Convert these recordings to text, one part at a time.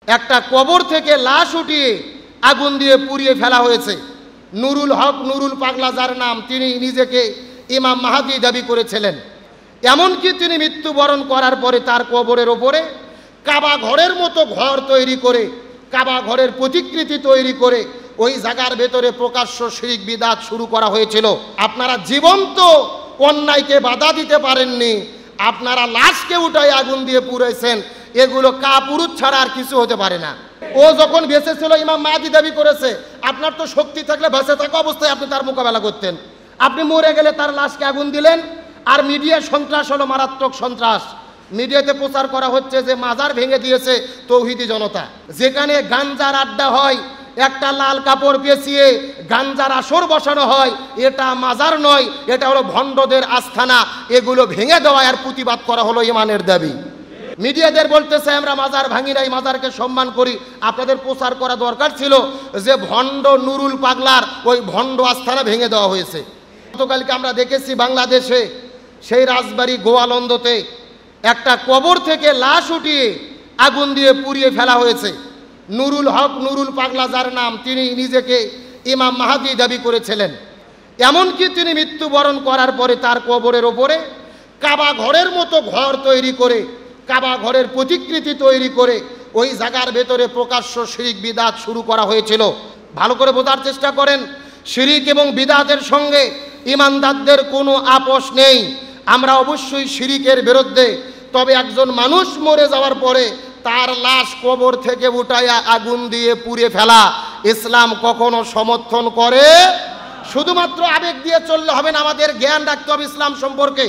একটা কবর থেকে লাশ উঠিয়ে আগুন দিয়ে পুড়িয়ে ফেলা হয়েছে। নুরুল হক, নুরুল পাগলা যার নাম, তিনি নিজেকে ইমাম মাহাদি দাবি করেছিলেন। এমনকি তিনি মৃত্যুবরণ করার পরে তার কবরের ওপরে কাবা ঘরের মতো ঘর তৈরি করে, কাবা ঘরের প্রতিকৃতি তৈরি করে ওই জায়গার ভেতরে প্রকাশ্য শিরক বিদআত শুরু করা হয়েছিল। আপনারা জীবন্ত অন্যায়কে বাধা দিতে পারেননি, আপনারা লাশকে উঠাই আগুন দিয়ে পুড়েছেন। এগুলো কাপুরুষ ছাড়া আর কিছু হতে পারে না। ও যখন বেঁচে ছিল ইমাম মাহদী দাবি করেছে, আপনার তো শক্তি থাকলে বেঁচে থাকা অবস্থায় আপনি তার মোকাবেলা করতেন। আপনি মরে গেলে তার লাশকে আগুন দিলেন। আর মিডিয়া সন্ত্রাস হলো মারাত্মক সন্ত্রাস। মিডিয়াতে প্রচার করা হচ্ছে যে মাজার ভেঙে দিয়েছে তৌহিদি জনতা। যেখানে গাঞ্জার আড্ডা হয়, একটা লাল কাপড় পেঁচিয়ে গাঞ্জার আসর বসানো হয়, এটা মাজার নয়, এটা হলো ভণ্ডদের আস্থানা। এগুলো ভেঙে দেওয়া আর প্রতিবাদ করা হলো ইমানের দাবি। মিডিয়াদের বলতেছে আমরা মাজার ভাঙি নাই, মাজারকে সম্মান করি। আপনাদের প্রচার করা দরকার ছিল যে ভণ্ড নুরুল পাগলার ওই ভণ্ড আস্থানা ভেঙে দেওয়া হয়েছে। গতকালকে আমরা দেখেছি বাংলাদেশে সেই রাজবাড়ী গোয়ালন্দতে একটা কবর থেকে লাশ উঠিয়ে আগুন দিয়ে পুড়িয়ে ফেলা হয়েছে। নুরুল হক, নুরুল পাগলা যার নাম, তিনি নিজেকে ইমাম মাহাদি দাবি করেছিলেন। এমনকি তিনি মৃত্যুবরণ করার পরে তার কবরের ওপরে কাবা ঘরের মতো ঘর তৈরি করে, কাবা ঘরের প্রতিকৃতি তৈরি করে ওই জায়গার ভেতরে প্রকাশ্য শিরক বিদআত শুরু করা হয়েছিল। ভালো করে বোঝার চেষ্টা করেন, শিরক এবং বিদআতের সঙ্গে ইমানদারদের কোনো আপোষ নেই। আমরা অবশ্যই শিরকের বিরুদ্ধে। তবে একজন মানুষ মরে যাওয়ার পরে তার লাশ কবর থেকে উঠাইয়া আগুন দিয়ে পুড়িয়ে ফেলা ইসলাম কখনো সমর্থন করে। শুধুমাত্র আবেগ দিয়ে চললে হবে না, আমাদের জ্ঞান রাখতে হবে ইসলাম সম্পর্কে।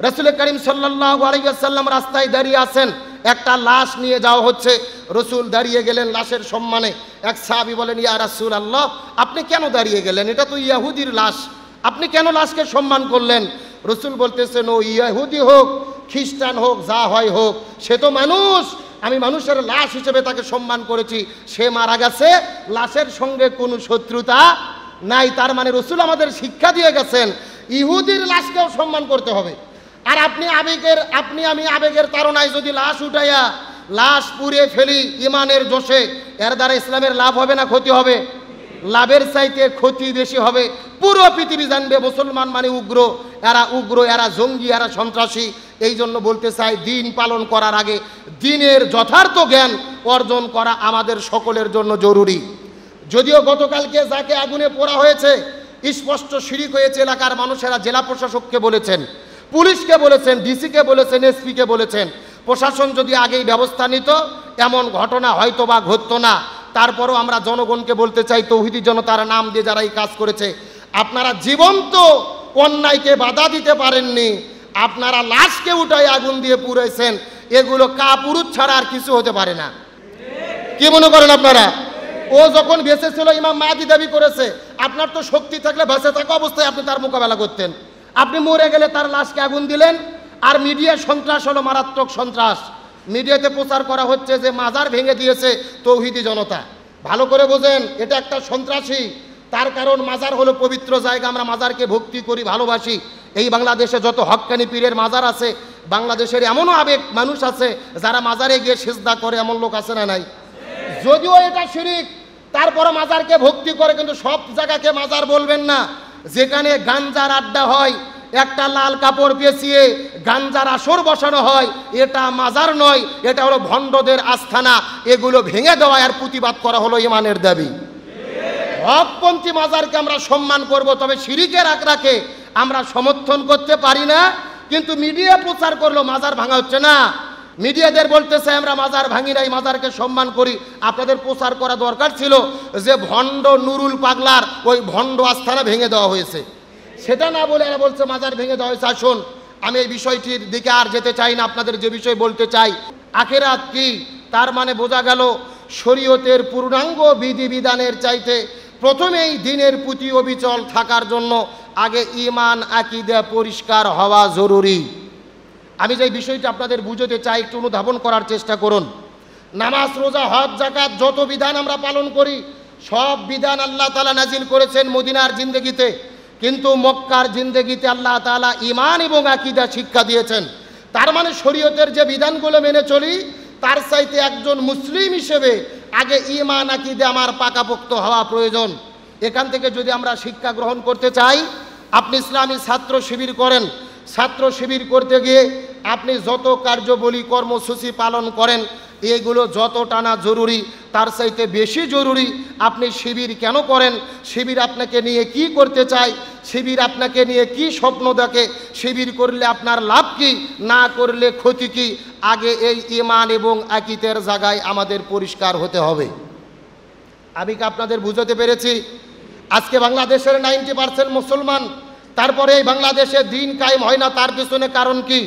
রাসূল করিম সাল্লাল্লাহু আলাইহি ওয়াসাল্লাম রাস্তায় দাঁড়িয়ে আছেন, একটা লাশ নিয়ে যাওয়া হচ্ছে। রসুল দাঁড়িয়ে গেলেন লাশের সম্মানে। এক সাহাবী বলেন, ইয়া রাসূলুল্লাহ, আপনি কেন দাঁড়িয়ে গেলেন? এটা তো ইহুদির লাশ, আপনি কেন লাশকে সম্মান করলেন? রসুল বলতেছেন, ও ইহুদি হোক, খ্রিস্টান হোক, যা হয় হোক, সে তো মানুষ। আমি মানুষের লাশ হিসেবে তাকে সম্মান করেছি। সে মারা গেছে, লাশের সঙ্গে কোনো শত্রুতা নাই। তার মানে রসুল আমাদের শিক্ষা দিয়ে গেছেন ইহুদির লাশকেও সম্মান করতে হবে। আর আপনি আমি আবেগের তাড়নায় যদি লাশ উঠাইয়া লাশ পুড়িয়ে ফেলি ইমানের জোশে, এর দ্বারা ইসলামের লাভ হবে না ক্ষতি হবে? লাভের চাইতে ক্ষতি বেশি হবে। পুরো পৃথিবী জানবে মুসলমান মানে উগ্র, এরা জঙ্গি, এরা সন্ত্রাসী। এই জন্য বলতে চাই, দিন পালন করার আগে দিনের যথার্থ জ্ঞান অর্জন করা আমাদের সকলের জন্য জরুরি। যদিও গতকালকে যাকে আগুনে পোড়া হয়েছে স্পষ্ট শিরক হয়েছে, এলাকার মানুষেরা জেলা প্রশাসককে বলেছেন, পুলিশকে বলেছেন, ডিসিকে বলেছেন, এসপিকে বলেছেন। প্রশাসন যদি আগেই ব্যবস্থা নিত এমন ঘটনা হয়তো বা ঘটতো না। তারপরও আমরা জনগণকে বলতে চাই, তৌহিদি জনতার নাম দিয়ে যারা এই কাজ করেছে, আপনারা জীবন্ত অন্যায়কে বাধা দিতে পারেননি, আপনারা লাশকে উঠাই আগুন দিয়ে পুড়েছেন। এগুলো কাপুরুষ ছাড়া আর কিছু হতে পারে না। কি মনে করেন আপনারা? ও যখন বেঁচে ছিল ইমাম মাহদী দাবি করেছে, আপনার তো শক্তি থাকলে বেঁচে থাকা অবস্থায় আপনি তার মোকাবেলা করতেন। আপনি মরে গেলে তার লাশকে আগুন দিলেন। আর মিডিয়া সন্ত্রাস হলো মারাত্মক সন্ত্রাস। মিডিয়াতে প্রচার করা হচ্ছে যে মাজার ভেঙে দিয়েছে তৌহিদি জনতা। ভালো করে বোঝেন, এটা একটা সন্ত্রাসী। তার কারণ মাজার হলো পবিত্র জায়গা, আমরা মাজারকে ভক্তি করি, ভালোবাসি। এই বাংলাদেশে যত হক্কানি পীরের মাজার আছে, বাংলাদেশের এমনও আবেগ মানুষ আছে যারা মাজারে গিয়ে সিজদা করে, এমন লোক আছে না নাই? যদিও এটা শিরক, তারপরে মাজারকে ভক্তি করে। কিন্তু সব জায়গাকে মাজার বলবেন না। যেখানে গাঞ্জার আড্ডা হয়, একটা লাল কাপড় পেঁচিয়ে গাঞ্জার আসর বসানো হয়, এটা মাজার নয়, এটা হলো ভণ্ডদের আস্থানা। এগুলো ভেঙে দেওয়া আর প্রতিবাদ করা হলো ইমানের দাবি। হকপন্থী মাজারকে আমরা সম্মান করব, তবে শিরকের আকড়াকে আমরা সমর্থন করতে পারি না। কিন্তু মিডিয়া প্রচার করলো মাজার ভাঙা হচ্ছে না। মিডিয়াদের বলতেছে আমরা মাজার ভাঙি নাই, মাজারকে সম্মান করি। আপনাদের প্রচার করা দরকার ছিল যে ভণ্ড নুরুল পাগলার ওই ভণ্ড আস্থানা ভেঙে দেওয়া হয়েছে। সেটা না বলে এরা বলছে মাজার ভেঙে দেওয়া হয়েছে। আসুন, আমি এই বিষয়টির দিকে আর যেতে চাই না। আপনাদের যে বিষয় বলতে চাই, আখিরাত কি, তার মানে বোঝা গেল শরীয়তের পূর্ণাঙ্গ বিধিবিধানের চাইতে প্রথমেই দিনের প্রতি অবিচল থাকার জন্য আগে ঈমান আকীদা পরিষ্কার হওয়া জরুরি। আমি যে বিষয়টা আপনাদের বুঝতে চাই, একটু অনুধাবন করার চেষ্টা করুন। নামাজ, রোজা, হজ, যাকাত যত বিধান আমরা পালন করি, সব বিধান আল্লাহ তাআলা নাজিল করেছেন মদিনার জিন্দেগিতে। কিন্তু মক্কার জিন্দেগিতে আল্লাহ তাআলা ঈমান এবং আকীদা শিক্ষা দিয়েছেন। তার মানে শরীয়তের যে বিধানগুলো মেনে চলি তার চাইতে একজন মুসলিম হিসেবে আগে ঈমান আকীদা আমার পাকাপোক্ত হওয়া প্রয়োজন। এখান থেকে যদি আমরা শিক্ষা গ্রহণ করতে চাই, আপনি ইসলামী ছাত্র শিবির করেন, ছাত্র শিবির করতে গিয়ে আপনি যত কার্যবলী কর্মসূচি পালন করেন এগুলো যতটা না জরুরি তার চাইতে বেশি জরুরি আপনি শিবির কেন করেন, শিবির আপনাকে নিয়ে কি করতে চায়, শিবির আপনাকে নিয়ে কি স্বপ্ন দেখে, শিবির করলে আপনার লাভ কি, না করলে ক্ষতি কি, আগে এই ঈমান এবং আকীদার জায়গায় আমাদের পরিষ্কার হতে হবে। আমি কি আপনাদের বুঝাতে পেরেছি? আজকে বাংলাদেশের 90% মুসলমান, তারপরে এই বাংলাদেশে দিন কায়েম হয় না, তার পিছনে কারণ কি?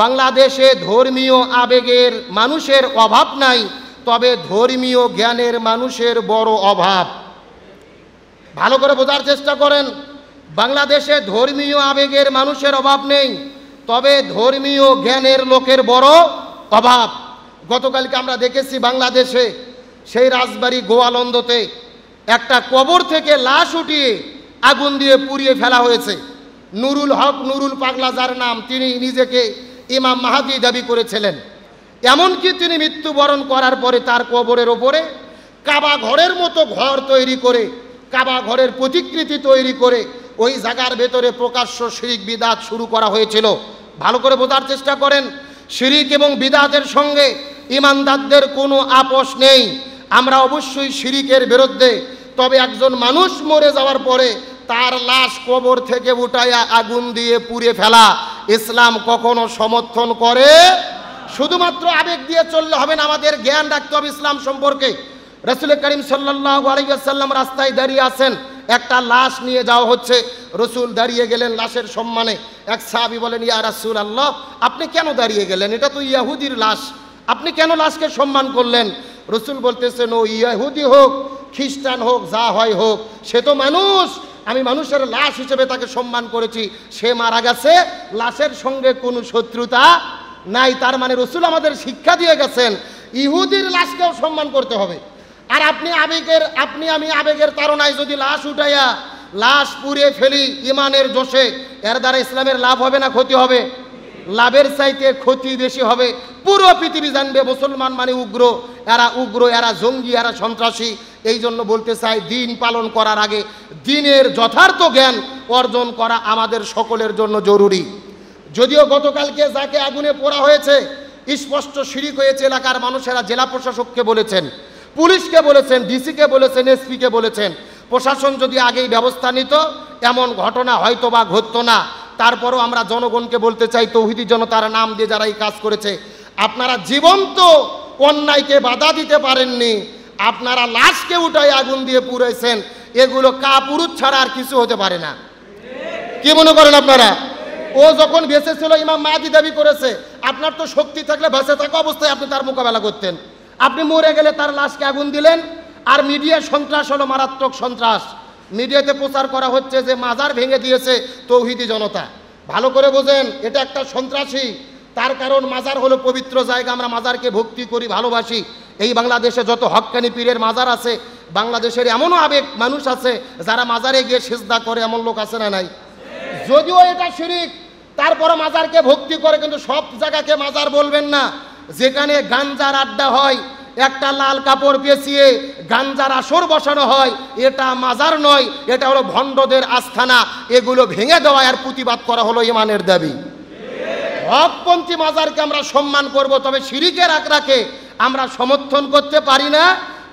বাংলাদেশে ধর্মীয় আবেগের মানুষের অভাব নাই, তবে ধর্মীয় জ্ঞানের মানুষের বড় অভাব। ভালো করে বোঝার চেষ্টা করেন, বাংলাদেশে ধর্মীয় আবেগের মানুষের অভাব নেই, তবে ধর্মীয় জ্ঞানের লোকের বড় অভাব। গতকালকে আমরা দেখেছি বাংলাদেশে সেই রাজবাড়ী গোয়ালন্দতে একটা কবর থেকে লাশ উঠিয়ে আগুন দিয়ে পুড়িয়ে ফেলা হয়েছে। নুরুল হক, নুরুল পাগলা যার নাম, তিনি নিজেকে ইমাম মাহাদি দাবি করেছিলেন। এমনকি তিনি মৃত্যুবরণ করার পরে তার কবরের ওপরে কাবা ঘরের মতো ঘর তৈরি করে, কাবা ঘরের প্রতিকৃতি তৈরি করে ওই জায়গার ভেতরে প্রকাশ্য শিরিক বিদআত শুরু করা হয়েছিল। ভালো করে বোঝার চেষ্টা করেন, শিরিক এবং বিদআতের সঙ্গে ঈমানদারদের কোনো আপোষ নেই। আমরা অবশ্যই শিরিকের বিরুদ্ধে, তবে একজন মানুষ মরে যাওয়ার পরে তার লাশ কবর থেকে উঠাইয়া আগুন দিয়ে পুড়িয়ে ফেলা ইসলাম কখনো সমর্থন করে। শুধুমাত্র আবেগ দিয়ে চললে হবে না, আমাদের জ্ঞান রাখতে হবে ইসলাম সম্পর্কে। রাসূল করিম সাল্লাল্লাহু আলাইহি ওয়াসাল্লাম রাস্তায় দাঁড়িয়ে আছেন, একটা লাশ নিয়ে যাওয়া হচ্ছে, রসুল দাঁড়িয়ে গেলেন লাশের সম্মানে। এক সাহাবী বলেন, ইয়া রাসূলুল্লাহ, আপনি কেন দাঁড়িয়ে গেলেন? এটা তো ইহুদির লাশ, আপনি কেন লাশকে সম্মান করলেন? রসুল বলতেছেন, ও ইহুদি হোক, খ্রিস্টান হোক, যা হয় হোক, সে তো মানুষ, আমি মানুষের লাশ হিসেবে তাকে সম্মান করেছি, সে মারা গেছে, লাশের সঙ্গে কোনো শত্রুতা নাই। তার মানে রসুল আমাদের শিক্ষা দিয়ে গেছেন ইহুদির লাশকেও সম্মান করতে হবে। আর আপনি আমি আবেগের তাড়নায় যদি লাশ উঠাইয়া লাশ পুড়িয়ে ফেলি ইমানের জোশে, এর দ্বারা ইসলামের লাভ হবে না ক্ষতি হবে? লাভের চাইতে ক্ষতি বেশি হবে। পুরো পৃথিবী জানবে মুসলমান মানে উগ্র, এরা জঙ্গি, এরা সন্ত্রাসী। এই জন্য বলতে চাই, দিন পালন করার আগে দিনের যথার্থ জ্ঞান অর্জন করা আমাদের সকলের জন্য জরুরি। যদিও গতকালকে যাকে আগুনে পোড়া হয়েছে স্পষ্ট শিরিক হয়েছে, এলাকার মানুষেরা জেলা প্রশাসককে বলেছেন, পুলিশকে বলেছেন, ডিসিকে বলেছেন, এসপিকে বলেছেন। প্রশাসন যদি আগেই ব্যবস্থা নিত এমন ঘটনা হয়তো বা ঘটতো না। তারপরও আমরা জনগণকে বলতে চাই, তৌহিদি জনতার নাম দিয়ে যারা এই কাজ করেছে, আপনারা জীবন্ত অন্যায়কে বাধা দিতে পারেননি, আপনারা লাশকে উঠাই আগুন দিয়ে পুড়াইছেন, এগুলো কাপুরুষ ছাড়া আর কিছু হতে পারে না। কি মনে করেন আপনারা? ও যখন বেঁচে ছিল ইমাম মাহাদি দাবি করেছে, আপনার তো শক্তি থাকলে বেঁচে থাকা অবস্থায় আপনি তার মোকাবেলা করতেন। আপনি মরে গেলে তার লাশকে আগুন দিলেন। আর মিডিয়া সন্ত্রাস হলো মারাত্মক সন্ত্রাস। মিডিয়াতে প্রচার করা হচ্ছে যে মাজার ভেঙে দিয়েছে তৌহিদি জনতা। ভালো করে বোঝেন, এটা একটা সন্ত্রাসী। তার কারণ মাজার হলো পবিত্র জায়গা, আমরা মাজারকে ভক্তি করি, ভালোবাসি। এই বাংলাদেশে যত হক্কানি পীরের মাজার আছে, বাংলাদেশের এমনও আবেগ মানুষ আছে যারা মাজারে গিয়ে সিজদা করে, এমন লোক আছে না নাই? যদিও এটা শিরিক, তারপরে মাজারকে ভক্তি করে। কিন্তু সব জায়গাকে মাজার বলবেন না। যেখানে গাঞ্জার আড্ডা হয়, একটা লাল কাপড় পেঁচিয়ে গাঞ্জার আসর বসানো হয়, এটা মাজার নয়, এটা হলো ভণ্ডদের আস্থানা। এগুলো ভেঙে দেওয়া আর প্রতিবাদ করা হলো ইমানের দাবি। হকপন্থী মাজারকে আমরা সম্মান করব, তবে শিরিকের আকড়াকে আমরা সমর্থন করতে পারি না।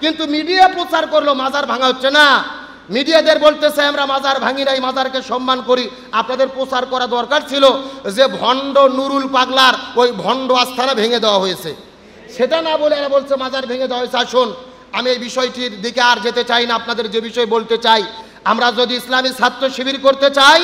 কিন্তু মিডিয়া প্রচার করলো মাজার ভাঙা হচ্ছে না, মিডিয়াদের বলতে চাই আমরা মাজার ভাঙি নাই, মাজারকে সম্মান করি। আপনাদের প্রচার করা দরকার ছিল যে ভণ্ড নুরুল পাগলার ওই ভণ্ড আস্থানা ভেঙে দেওয়া হয়েছে, সেটা না বলে এরা বলছে মাজার ভেঙে দেওয়া হয়েছে। আসুন, আমি এই বিষয়টির দিকে আর যেতে চাই না। আপনাদের যে বিষয় বলতে চাই, আমরা যদি ইসলামী ছাত্র শিবির করতে চাই,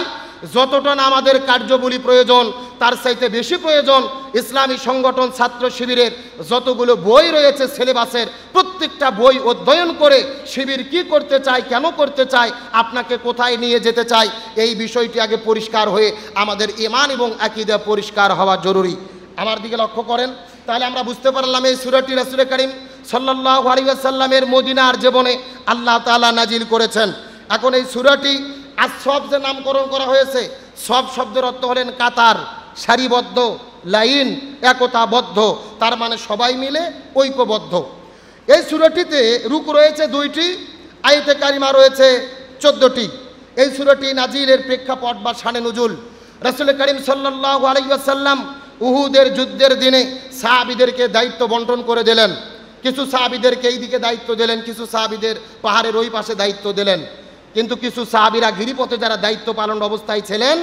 যতটা না আমাদের কার্যবলী প্রয়োজন তার চাইতে বেশি প্রয়োজন ইসলামী সংগঠন ছাত্র শিবিরের যতগুলো বই রয়েছে সিলেবাসের, প্রত্যেকটা বই অধ্যয়ন করে শিবির কি করতে চায়, কেন করতে চায়, আপনাকে কোথায় নিয়ে যেতে চায়, এই বিষয়টি আগে পরিষ্কার হয়ে আমাদের ঈমান এবং আকীদা পরিষ্কার হওয়া জরুরি। আমার দিকে লক্ষ্য করেন, তাহলে আমরা বুঝতে পারলাম এই সূরাটি রাসূল করিম সাল্লাল্লাহু আলাইহি ওয়াসাল্লামের মদিনার জীবনে আল্লাহ তাআলা নাজিল করেছেন। এখন এই সূরাটি আসব যে নামকরণ করা হয়েছে, সব শব্দের অর্থ হলেন কাতার, সারিবদ্ধ, লাইন, একতাবদ্ধ, তার মানে সবাই মিলে ঐক্যবদ্ধ। এই সূরাটিতে রুকু রয়েছে 2টি, আয়াতে কারিমা রয়েছে 14টি। এই সূরাটি নাজিলের প্রেক্ষাপট বা শানে নুজুল, রাসূল করিম সাল্লাল্লাহু আলাইহি ওয়াসাল্লাম উহুদের যুদ্ধের দিনে সাহাবীদেরকে দায়িত্ব বন্টন করে দিলেন। কিছু সাহাবীদেরকে এই দিকে দায়িত্ব দিলেন, কিছু সাহাবীদের পাহাড়ের ওই পাশে দায়িত্ব দিলেন। কিন্তু কিছু সাহাবীরা গিরিপথে যারা দায়িত্ব পালন অবস্থায় ছিলেন,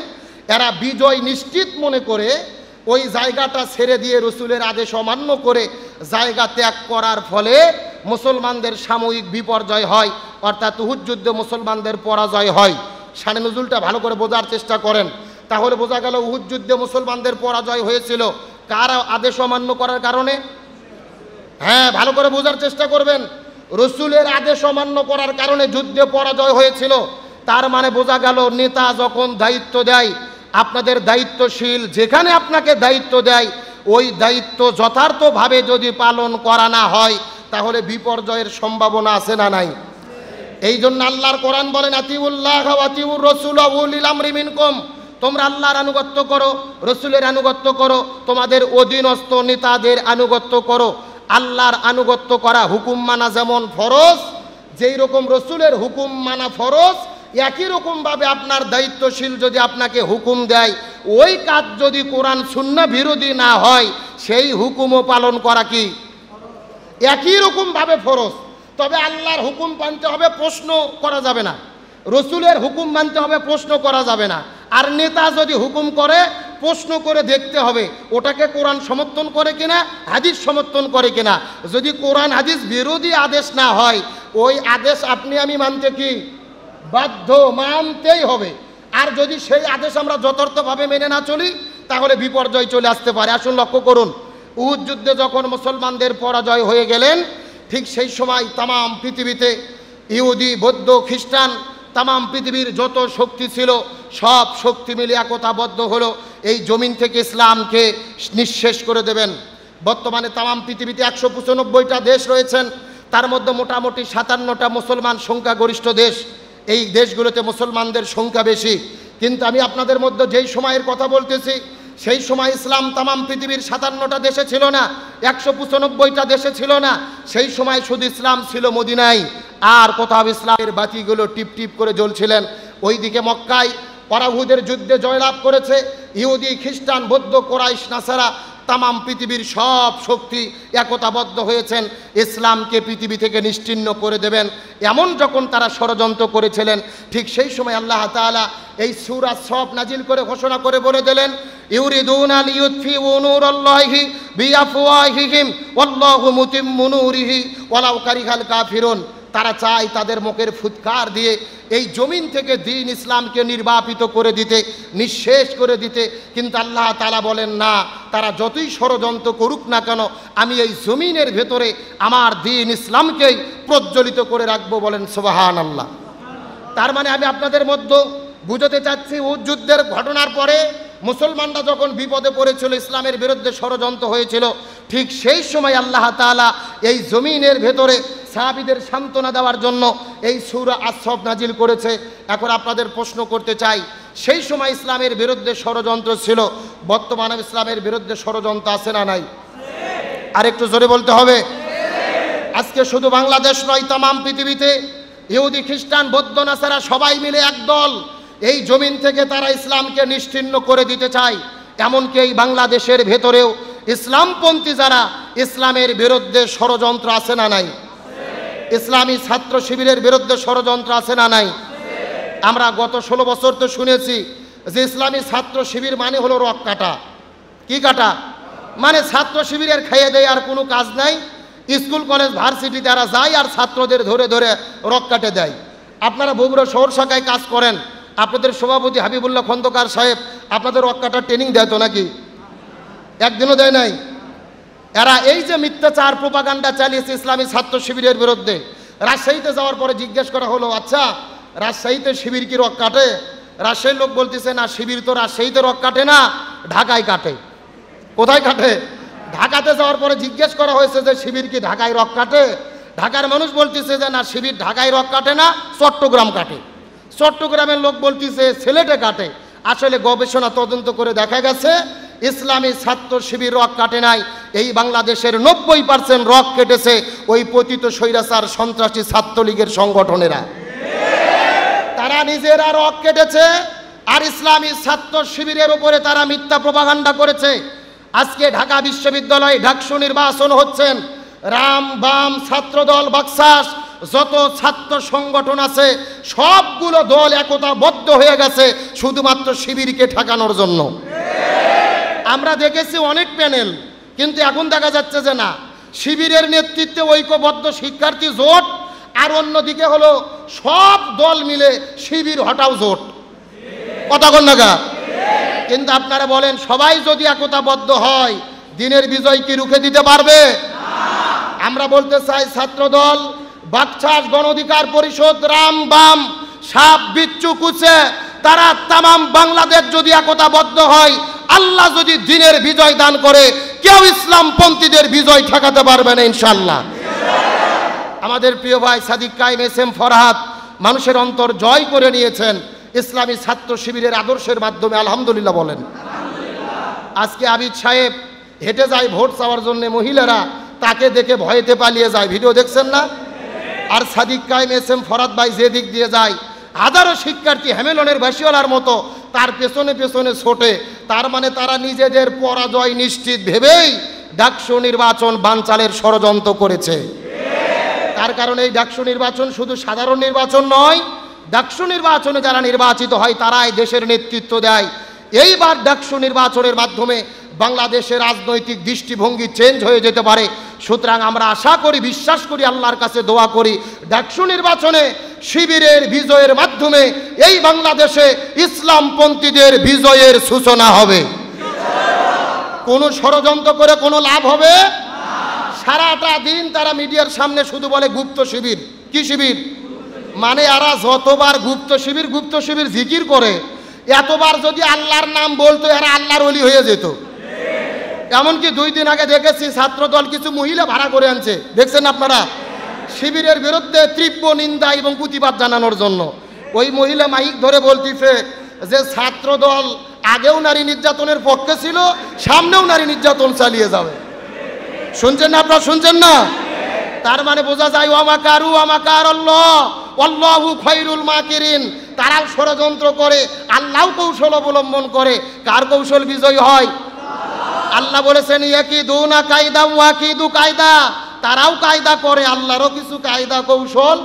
এরা বিজয় নিশ্চিত মনে করে ওই জায়গাটা ছেড়ে দিয়ে রসুলের আদেশ অমান্য করে জায়গা ত্যাগ করার ফলে মুসলমানদের সাময়িক বিপর্যয় হয়, অর্থাৎ উহুদ যুদ্ধে মুসলমানদের পরাজয় হয়। শানে নুজুলটা ভালো করে বোঝার চেষ্টা করেন, তাহলে বোঝা গেল উহুদ যুদ্ধে মুসলমানদের পরাজয় হয়েছিল কার আদেশ অমান্য করার কারণে? হ্যাঁ, ভালো করে বোঝার চেষ্টা করবেন। রসুলের আদেশ অমান্য করার কারণে যুদ্ধে পরাজয় হয়েছিল। তার মানে বোঝা গেল নেতা যখন দায়িত্ব দেয়, আপনাদের দায়িত্বশীল যেখানে আপনাকে দায়িত্ব দেয়, ওই দায়িত্ব যথার্থভাবে যদি পালন করা না হয় তাহলে বিপর্যয়ের সম্ভাবনা আছে না নাই? এই জন্য আল্লাহর কোরআন বলেন, আতিউল্লাহ ওয়া আতিউর রাসূল ওয়া উলিল আমরি মিনকুম, তোমরা আল্লাহর আনুগত্য করো, রসুলের আনুগত্য করো, তোমাদের অধীনস্থ নেতাদের আনুগত্য করো। আল্লাহর আনুগত্য করা, হুকুম মানা যেমন ফরজ, যেই রকম রসুলের হুকুম মানা ফরজ, একই রকমভাবে আপনার দায়িত্বশীল যদি আপনাকে হুকুম দেয়, ওই কাজ যদি কোরআন সুন্নাহ বিরোধী না হয়, সেই হুকুমও পালন করা কি একই রকমভাবে ফরজ। তবে আল্লাহর হুকুম মানতে হবে, প্রশ্ন করা যাবে না। রসুলের হুকুম মানতে হবে, প্রশ্ন করা যাবে না। আর নেতা যদি হুকুম করে, প্রশ্ন করে দেখতে হবে ওটাকে কোরআন সমর্থন করে কিনা, হাদিস সমর্থন করে কিনা। যদি কোরআন হাদিস বিরোধী আদেশ না হয়, ওই আদেশ আপনি আমি মানতে কি বাধ্য, মানতেই হবে। আর যদি সেই আদেশ আমরা যথার্থভাবে মেনে না চলি, তাহলে বিপর্যয় চলে আসতে পারে। আসুন লক্ষ্য করুন, উহুদ যুদ্ধে যখন মুসলমানদের পরাজয় হয়ে গেলেন, ঠিক সেই সময় তামাম পৃথিবীতে ইহুদি, বৌদ্ধ, খ্রিস্টান, তামাম পৃথিবীর যত শক্তি ছিল সব শক্তি মিলে একতাবদ্ধ হলো এই জমিন থেকে ইসলামকে নিঃশেষ করে দেবেন। বর্তমানে তামাম পৃথিবীতে 195টা দেশ রয়েছেন, তার মধ্যে মোটামুটি 57টা মুসলমান সংখ্যাগরিষ্ঠ দেশ। এই দেশগুলোতে মুসলমানদের সংখ্যা বেশি। কিন্তু আমি আপনাদের মধ্যে যেই সময়ের কথা বলতেছি, সেই সময় ইসলাম তামাম পৃথিবীর 57টা দেশে ছিল না, 195টা দেশে ছিল না। সেই সময় শুধু ইসলাম ছিল মদিনায়, আর কোথাও ইসলামের বাতিগুলো টিপ টিপ করে জ্বলছিলেন। ওইদিকে মক্কায় পরাহুদের যুদ্ধে জয়লাভ করেছে ইহুদি, খ্রিস্টান, বৌদ্ধ, কোরাইশ, নাসারা, তামাম পৃথিবীর সব শক্তি একতাবদ্ধ হয়েছেন ইসলামকে পৃথিবী থেকে নিশ্চিহ্ন করে দেবেন। এমন যখন তারা ষড়যন্ত্র করেছিলেন, ঠিক সেই সময় আল্লাহ তাআলা এই সূরা সফ নাজিল করে ঘোষণা করে বলে দিলেন, ইউরিদুনা লিইউতফিউ নূরাল্লাহি বিআফওয়াহিহিম ওয়াল্লাহু মুতিম্মু নূরিহি ওয়ালাউ কারিহাল কাফিরুন। তারা চায় তাদের মুখের ফুৎকার দিয়ে এই জমিন থেকে দ্বীন ইসলামকে নির্বাপিত করে দিতে, নিঃশেষ করে দিতে। কিন্তু আল্লাহ তাআলা বলেন না, তারা যতই ষড়যন্ত্র করুক না কেন, আমি এই জমিনের ভেতরে আমার দ্বীন ইসলামকেই প্রজ্বলিত করে রাখবো। বলেন সুবহানাল্লাহ। তার মানে আমি আপনাদের মধ্যে বুঝাতে চাচ্ছি, উহুদ যুদ্ধের ঘটনার পরে মুসলমানরা যখন বিপদে পড়েছিল, ইসলামের বিরুদ্ধে ষড়যন্ত্র হয়েছিল, ঠিক সেই সময় আল্লাহ তাআলা এই জমিনের ভেতরে সাহাবীদের সান্ত্বনা দেওয়ার জন্য এই সূরা আস-সফ নাজিল করেছে। এখন আপনাদের প্রশ্ন করতে চাই, সেই সময় ইসলামের বিরুদ্ধে ষড়যন্ত্র ছিল, বর্তমানে ইসলামের বিরুদ্ধে ষড়যন্ত্র আছে না নাই? আর একটু জোরে বলতে হবে। আজকে শুধু বাংলাদেশ নয়, তামাম পৃথিবীতে ইহুদি, খ্রিস্টান, বৌদ্ধ, নাসারা সবাই মিলে একদল এই জমিন থেকে তারা ইসলামকে নিশ্চিহ্ন করে দিতে চায়। এমনকি এই বাংলাদেশের ভেতরেও ইসলামপন্থী যারা, ইসলামের বিরুদ্ধে ষড়যন্ত্র আছে না নাই? ইসলামী ছাত্র শিবিরের বিরুদ্ধে ষড়যন্ত্র আছে না নাই? আমরা গত 16 বছর তো শুনেছি যে ইসলামী ছাত্র শিবির মানে হলো রক কাটা। কি কাটা? মানে ছাত্র শিবিরের খাইয়ে দেয়, আর কোনো কাজ নাই। স্কুল কলেজ ভার্সিটি তারা যায় আর ছাত্রদের ধরে ধরে রক কাটে দেয়। আপনারা বগুড়া শহর শাখায় কাজ করেন, আপনাদের সভাপতি হাবিবুল্লাহ খন্দকার সাহেব আপনাদের রক কাটার ট্রেনিং দেয় তো নাকি? একদিনও দেয় নাই। এরা এই যে মিথ্যাচার প্রোপাগান্ডা চালিয়েছে ইসলামী ছাত্র শিবিরের বিরুদ্ধে। রাজশাহীতে যাওয়ার পরে জিজ্ঞেস করা হলো, আচ্ছা রাজশাহীতে শিবির কি রক কাটে? রাজশাহীর লোক বলতেছে, না, শিবির তো রাজশাহীতে রক কাটে না, ঢাকায় কাটে। কোথায় কাটে? ঢাকাতে যাওয়ার পরে জিজ্ঞেস করা হয়েছে যে শিবির কি ঢাকায় রক কাটে? ঢাকার মানুষ বলতেছে যে না, শিবির ঢাকায় রক কাটে না, চট্টগ্রাম কাটে। চট্টগ্রামের লোক বলতেছে সিলেটে কাটে। আসলে গবেষণা তদন্ত করে দেখা গেছে ইসলামী ছাত্র শিবির রক কাটে নাই, এই বাংলাদেশের 90% রক কেটেছে ওই পতিত স্বৈরাচার সন্ত্রাসী ছাত্রলীগের সংগঠনেরা। তারা নিজেরা রক কেটেছে আর ইসলামী ছাত্র শিবিরের উপরে তারা মিথ্যা প্রপাগান্ডা করেছে। আজকে ঢাকা বিশ্ববিদ্যালয়ে ডাকসু নির্বাচন হচ্ছেন, রাম বাম ছাত্রদল বাকশাস যত ছাত্র সংগঠন আছে সবগুলো দল একতাবদ্ধ হয়ে গেছে শুধুমাত্র শিবিরকে ঠেকানোর জন্য। আমরা দেখেছি অনেক প্যানেল, কিন্তু এখন দেখা যাচ্ছে যে না, শিবিরের নেতৃত্বে ঐক্যবদ্ধ শিক্ষার্থী জোট আর অন্যদিকে হলো সব দল মিলে শিবির হটাও জোট। কথা কোন নাগা? কিন্তু আপনারা বলেন, সবাই যদি একতাবদ্ধ হয় দিনের বিজয় কি রুখে দিতে পারবে? আমরা বলতে চাই, ছাত্রদল বাকশাস গণ অধিকার পরিষদ রাম বাম সাপ বিচ্ছু কুচে তারা তামাম বাংলাদেশ যদি একতাবদ্ধ হয়, আল্লাহ যদি দিনের বিজয় দান করে, কেউ ইসলামপন্থীদের বিজয় ঠেকাতে পারবে না ইনশাআল্লাহ। আমাদের প্রিয় ভাই সাদিক কায়েম এস এম ফরহাদ মানুষের অন্তর জয় করে নিয়েছেন ইসলামী ছাত্র শিবিরের আদর্শের মাধ্যমে, আলহামদুলিল্লাহ বলেন। আজকে আবিদ সাহেব হেঁটে যায় ভোট চাওয়ার জন্য, মহিলারা তাকে দেখে ভয়েতে পালিয়ে যায়, ভিডিও দেখছেন না? আর সাদিক কায়েম এস এম ফরহাদ ভাই যে দিক দিয়ে যায়, হাজারো শিক্ষার্থী হেমেলনের বাসিওয়ালার মতো তার পেছনে পেছনে ছোটে। তার মানে তারা নিজেদের পরাজয় নিশ্চিত ভেবেই ডাকসু নির্বাচন বানচালের ষড়যন্ত্র করেছে। তার কারণে এই ডাকসু নির্বাচন শুধু সাধারণ নির্বাচন নয়, ডাকসু নির্বাচনে যারা নির্বাচিত হয় তারাই দেশের নেতৃত্ব দেয়। এইবার ডাকসু নির্বাচনের মাধ্যমে বাংলাদেশের রাজনৈতিক দৃষ্টিভঙ্গি চেঞ্জ হয়ে যেতে পারে। সুতরাং আমরা আশা করি, বিশ্বাস করি, আল্লাহর কাছে দোয়া করি, ডাকসু নির্বাচনে শিবিরের বিজয়ের মাধ্যমে এই বাংলাদেশে ইসলামপন্থীদের বিজয়ের সূচনা হবে। কোনো ষড়যন্ত্র করে কোনো লাভ হবে? সারাটা দিন তারা মিডিয়ার সামনে শুধু বলে গুপ্ত শিবির। কি শিবির? মানে এরা যতবার গুপ্ত শিবির জিকির করে, এতবার যদি আল্লাহর নাম বলতো এরা আল্লাহর ওলি হয়ে যেত। এমনকি 2 দিন আগে দেখেছি ছাত্রদল কিছু মহিলা ভাড়া করে আনছে, দেখছেন আপনারা, শিবিরের বিরুদ্ধে তীব্র নিন্দা এবং প্রতিবাদ জানানোর জন্য। ওই মহিলা মাইক ধরে বলতেছে যে ছাত্রদল আগেও নারী নির্যাতনের পক্ষে ছিল, সামনেও নারী নির্যাতন চালিয়ে যাবে। শুনছেন না আপনারা? শুনছেন না? তার মানে বোঝা যায় ওয়ামাকারু ওয়ামাকার আল্লাহ আল্লাহু খায়রুল মাকিরিন। তারা ষড়যন্ত্র করে, আল্লাহ কৌশল অবলম্বন করে। কার কৌশল বিজয় হয়? আল্লাহ বলেছেন ইয়াকিদুনা কায়দা ওয়াকিদু কায়দা, তারাও কায়দা করে, আল্লাহরও কিছু কায়দা কৌশল।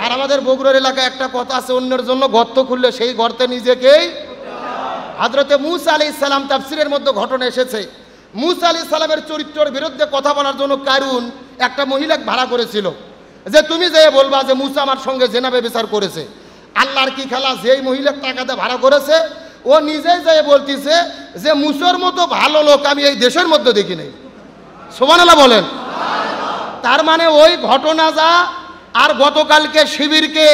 আর আমাদের বগুড়ার এলাকায় একটা কথা আছে, অন্যের জন্য গর্ত খুললে সেই গর্তে নিজেকেই। হযরতে মূসা আলাইহিস সালাম তাফসীরের মধ্যে ঘটনা এসেছে, মূসা আলাইহিস সালামের চরিত্রের বিরুদ্ধে কথা বলার জন্য কারুন একটা মহিলাকে ভাড়া করেছিল, যে তুমি যে বলবা যে মূসা আমার সঙ্গে জিনা ব্যভিচার করেছে। আল্লাহর কি খেলা, যেই মহিলাকে টাকাতে ভাড়া করেছে ও নিজেই যে বলতেছে যে মূসার মতো ভালো লোক আমি এই দেশের মধ্যে দেখি নাই। সুবহানাল্লাহ বলেন। তার মানে ওই ঘটনা যা, আর গতকালকে শিবিরকে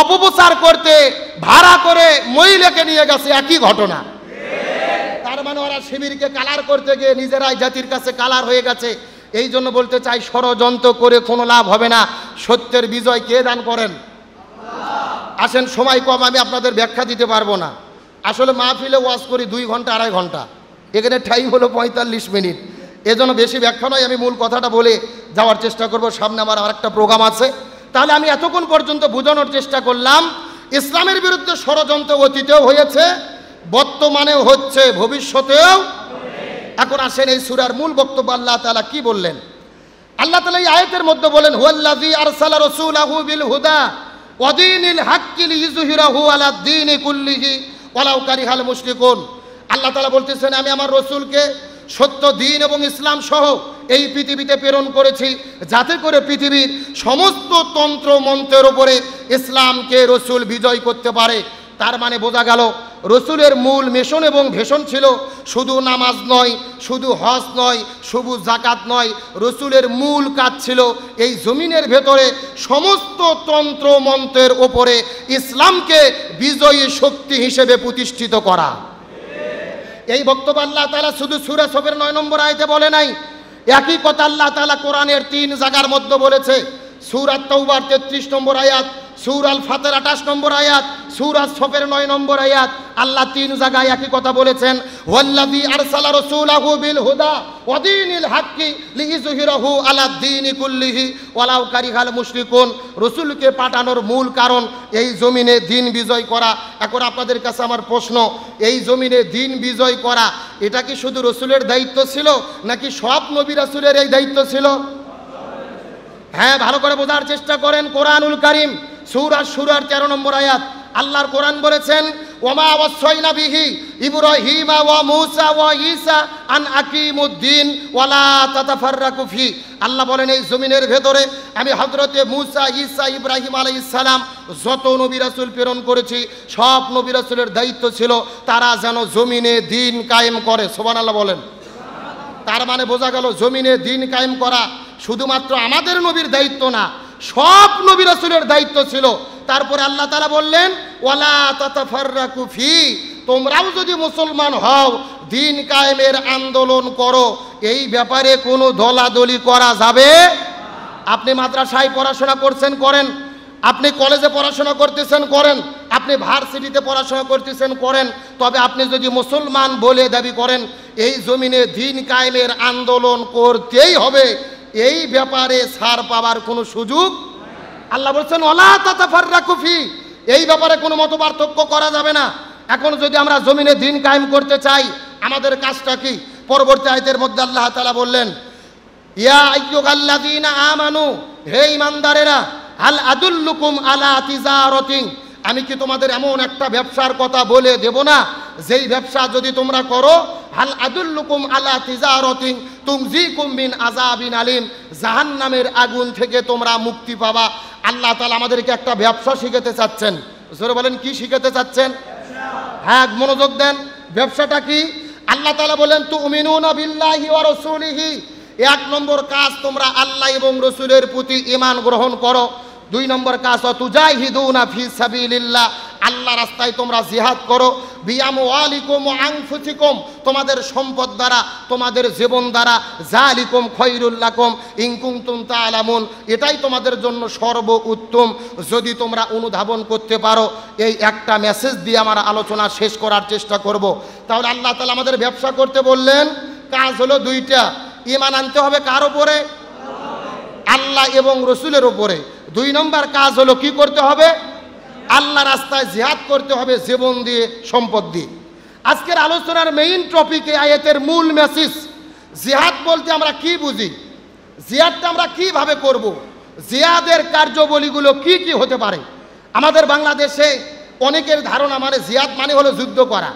অপপ্রচার করতে ভাড়া করে মহিলাকে নিয়ে গেছে, একই ঘটনা। তার মানে ওরা শিবিরকে কালার করতে গিয়ে নিজেরাই জাতির কাছে কালার হয়ে গেছে। এই জন্য বলতে চাই, ষড়যন্ত্র করে কোনো লাভ হবে না। সত্যের বিজয় কে দান করেন? আসেন, সময় কম, আমি আপনাদের ব্যাখ্যা দিতে পারবো না। আসলে মাহফিলে ওয়াজ করি 2 ঘন্টা 2.5 ঘন্টা, এখানে টাইম হলো 45 মিনিট। এজন্য বেশি ব্যাখ্যা নয়, আমি মূল কথাটা বলে যাওয়ার চেষ্টা করব। সামনে আমার আরেকটা প্রোগ্রাম আছে। তাহলে আমি এতক্ষণ পর্যন্ত বোঝানোর চেষ্টা করলাম, ইসলামের বিরুদ্ধে ষড়যন্ত্র অতীতেও হয়েছে, বর্তমানেও হচ্ছে, ভবিষ্যতেও। এখন আসেন এই সূরার মূল বক্তব্য আল্লাহ তাআলা কি বললেন। আল্লাহ তাআলা এই আয়াতের মধ্যে বলেন, হুয়াল্লাযী আরসালা রাসূলাহু বিল হুদা ওয়া দীনিল হাক্কি লিইযহিরাহু আলাদ দীনি কুল্লিহি ওয়ালাউ কারিহাল মুশরিকুন। আল্লাহ তাআলা বলতেছেন, আমি আমার রাসূলকে সত্য দিন এবং ইসলাম সহ এই পৃথিবীতে প্রেরণ করেছি, যাতে করে পৃথিবীর সমস্ত তন্ত্র মন্ত্রের উপরে ইসলামকে রাসূল বিজয় করতে পারে। তার মানে বোঝা গেল, রসুলের মূল মিশন এবং ভীষণ ছিল শুধু নামাজ নয়, শুধু হজ নয়, শুধু জাকাত নয়। রসুলের মূল কাজ ছিল এই জমিনের ভেতরে সমস্ত তন্ত্র মন্ত্রের ওপরে ইসলামকে বিজয়ী শক্তি হিসেবে প্রতিষ্ঠিত করা। এই বক্তব্য আল্লাহ তাআলা শুধু সূরা সফের 9 নম্বর আয়াতে বলে নাই, একই কথা আল্লাহ তাআলা কোরআনের 3 জায়গার মধ্যে বলেছে। সূরা তাওবার 33 নম্বর আয়াত, সূরা আল ফাতির 28 নম্বর আয়াত, সূরা সফের 9 নম্বর আয়াত, আল্লাহ 3 জায়গায় একই কথা বলেছেন, ওয়াল্লাযী আরসালা রাসূলাহু বিল হুদা ওয়া দীনিল হাক্কি লিইযহিরাহু আলা দ্বীনি কুল্লিহি ওয়ালাউ কারিহাল মুশরিকুন। রাসূলকে পাঠানোর মূল কারণ এই জমিনে দ্বীন বিজয় করা। এখন আপনাদের কাছে আমার প্রশ্ন, এই জমিনে দ্বীন বিজয় করা এটা কি শুধু রাসূলের দায়িত্ব ছিল নাকি সব নবী রাসূলের এই দায়িত্ব ছিল? হ্যাঁ, ভালো করে বোঝার চেষ্টা করেন। কোরআনুল কারীম সূরা শুরার 13 নম্বর আয়াত, আল্লাহর কোরআন বলেছেন, ওয়ামা ওয়াসাইনা বিহি ইব্রাহিমা ওয়া মূসা ওয়া ঈসা আন আকিমুদ্দিন ওয়ালা তাতাফাররাকু ফি। আল্লাহ বলেন এই জমিনের ভেতরে আমি হযরতে মূসা, ঈসা, ইব্রাহিম আলাইহিস সালাম যত নবী রাসূল প্রেরণ করেছি সব নবী রাসূলের দায়িত্ব ছিল তারা যেন জমিনে দ্বীন কায়েম করে। সুবহানাল্লাহ বলেন। তার মানে বোঝা গেল জমিনে দ্বীন কায়েম করা শুধুমাত্র আমাদের নবীর দায়িত্ব না, সব নবী রাসূলের দায়িত্ব ছিল। তারপরে আল্লাহ তাআলা বললেন, ওয়ালা তাতাফাররাকু ফি, তোমরাও যদি মুসলমান হও দ্বীন কায়েমের আন্দোলন করো, এই ব্যাপারে কোনো দলাদলি করা যাবে। আপনি মাদ্রাসায় পড়াশোনা করছেন, করেন, আপনি কলেজে পড়াশোনা করতেছেন, করেন, আপনি ভার্সিটিতে পড়াশোনা করতেছেন, করেন, তবে আপনি যদি মুসলমান বলে দাবি করেন এই জমিনে দ্বীন কায়েমের আন্দোলন করতেই হবে, এই ব্যাপারে ছাড় পাওয়ার কোনো সুযোগ। আল্লাহ বলছেন ওয়ালা তাতাফাররাকু ফি, এই ব্যাপারে কোনো মতপার্থক্য করা যাবে না। এখন যদি আমরা জমিনে দ্বীন কায়েম করতে চাই আমাদের কাজটা কি? পরবর্তী আয়াতের মধ্যে আল্লাহ তাআলা বললেন, ইয়া আইয়ুহাল্লাযীনা আমানু, হে ঈমানদারেরা, হাল আদুল্লুকুম আলা তিজারাতিন, আমি কি তোমাদের এমন একটা ব্যবসার কথা বলে দেব না যেই ব্যবসা যদি তোমরা করো, হাল আদুল্লুকুম আলা তিজারাতিন তুনজিকুম মিন আযাবিন আলিম, জাহান্নামের আগুন থেকে তোমরা মুক্তি পাবা। আল্লাহ তাআলা আমাদেরকে একটা ব্যবসা শিখাতে চাচ্ছেন। জোরে বলেন, কি শিখাতে চাচ্ছেন? হ্যাঁ, মনোযোগ দেন। ব্যবসাটা কি? আল্লাহ তাআলা বলেন, তুমিনুনা বিল্লাহি ওয়া রাসূলিহি, 1 নম্বর কাজ তোমরা আল্লাহ এবং রাসূলের প্রতি ঈমান গ্রহণ করো। 2 নম্বর কাজ তুজাহিদুনা ফি সাবিলিল্লাহ, আল্লাহ রাস্তায় তোমরা জিহাদ করো। বিআমওয়ালিকুম ওয়া আনফুসিকুম, তোমাদের সম্পদ দ্বারা, তোমাদের জীবন দ্বারা। যালিকুম খায়রুল লাকুম ইন কুনতুম তা'লামুন, এটাই তোমাদের জন্য সর্ব উত্তম যদি তোমরা অনুধাবন করতে পারো। এই একটা মেসেজ দিয়ে আমার আলোচনা শেষ করার চেষ্টা করব। তাহলে আল্লাহ তাআলা আমাদের ব্যবসা করতে বললেন, কাজ হলো 2টা। ঈমান আনতে হবে কার উপরে? আল্লাহ এবং রাসূলের উপরে। 2 নম্বর কাজ হলো কি করতে হবে? আল্লাহ রাস্তায় জিহাদ করতে হবে জীবন দিয়ে, সম্পদ দিয়ে। আজকের আলোচনার মেইন টপিকে আয়াতের মূল মেসেজ, জিহাদ বলতে আমরা কি বুঝি, জিহাদটা আমরা কিভাবে করব, জিহাদের কার্যাবলীগুলো কি কি হতে পারে। আমাদের বাংলাদেশে অনেকের ধারণা মানে জিহাদ মানে হলো যুদ্ধ করা,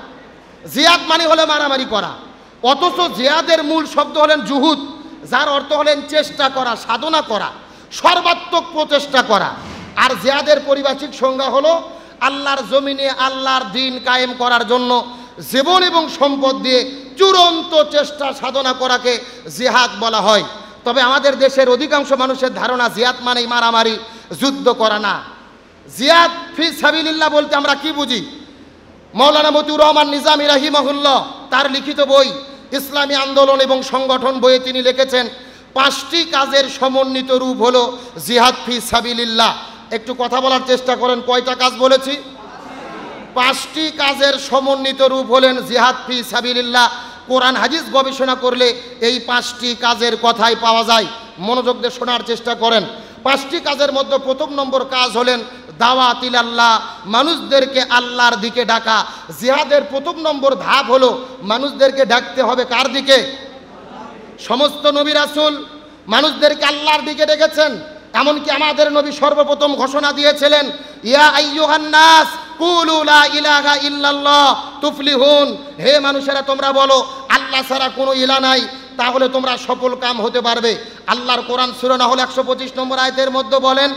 জিহাদ মানে হলো মারামারি করা, অথচ জিহাদের মূল শব্দ হলেন জুহুদ, যার অর্থ হলেন চেষ্টা করা, সাধনা করা, সর্বাত্মক প্রচেষ্টা করা। আর জিহাদের পারিভাষিক সংজ্ঞা হলো আল্লাহর জমিনে আল্লাহর দ্বীন কায়েম করার জন্য জীবন এবং সম্পদ দিয়ে চূড়ান্ত চেষ্টা সাধনা করাকে জিহাদ বলা হয়। তবে আমাদের দেশের অধিকাংশ মানুষের ধারণা জিহাদ মানেই মারামারি, যুদ্ধ করা না। জিহাদ ফি সাবিলিল্লাহ বলতে আমরা কি বুঝি? মাওলানা মতিউর রহমান নিজামী রাহিমাহুল্লাহ তার লিখিত বই ইসলামী আন্দোলন এবং সংগঠন বইয়ে তিনি লিখেছেন 5টি কাজের সমন্বিত রূপ হলো জিহাদ ফি সাবিলিল্লাহ। একটু কথা বলার চেষ্টা করেন, কয়টা কাজ বলেছি? 5টি কাজের সমন্বিত রূপ হলেন জিহাদ ফি সাবিলিল্লাহ। কোরআন হাদিস গবেষণা করলে এই 5টি কাজের কথাই পাওয়া যায়। মনোযোগ দিয়ে শোনার চেষ্টা করেন। 5টি কাজের মধ্যে 1 নম্বর কাজ হলেন দাওয়াত ইলাল্লাহ, মানুষদেরকে আল্লাহর দিকে ডাকা। জিহাদের 1 নম্বর ধাপ হলো মানুষদেরকে ডাকতে হবে কার দিকে? সমস্ত নবী রাসূল মানুষদেরকে আল্লাহর দিকে ডেকেছেন। এমনকি আমাদের নবী সর্বপ্রথম ঘোষণা দিয়েছিলেন, ইয়া আইয়ুহান নাস কুলু লা ইলাহা ইল্লাল্লাহ তুফলিহুন, হে মানুষেরা তোমরা বলো আল্লাহ ছাড়া কোনো ইলাহ নাই, তাহলে তোমরা সফল কাম হতে পারবে। আল্লাহর কোরআন সূরা নাহল 125 নম্বর আয়াতের মধ্যে বলেন,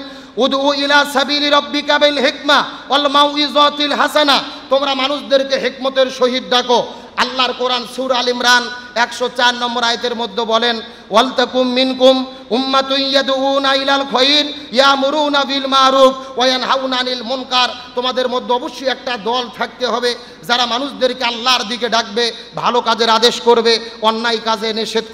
উদউ ইলা সাবিলি রাব্বিকা বিল হিকমা ওয়াল মাউইযাতিল হাসানা, তোমরা মানুষদেরকে হিকমতের সহিত ডাকো। আল্লাহর কোরআন সূরা আল ইমরান 104 নম্বর আয়াতের মধ্যে বলেন, ওয়ালতাকুম মিনকুম উম্মাতুন ইয়াদউনা ইলাল খায়র ইয়ামুরুনা বিল মারুফ ওয়া ইয়ানহাউনা আনিল মুনকার, তোমাদের মধ্যে অবশ্যই একটা দল থাকতে হবে যারা মানুষদেরকে আল্লাহর দিকে ডাকবে, ভালো কাজের আদেশ করবে, অন্যায় কাজে নিষেধ করবে।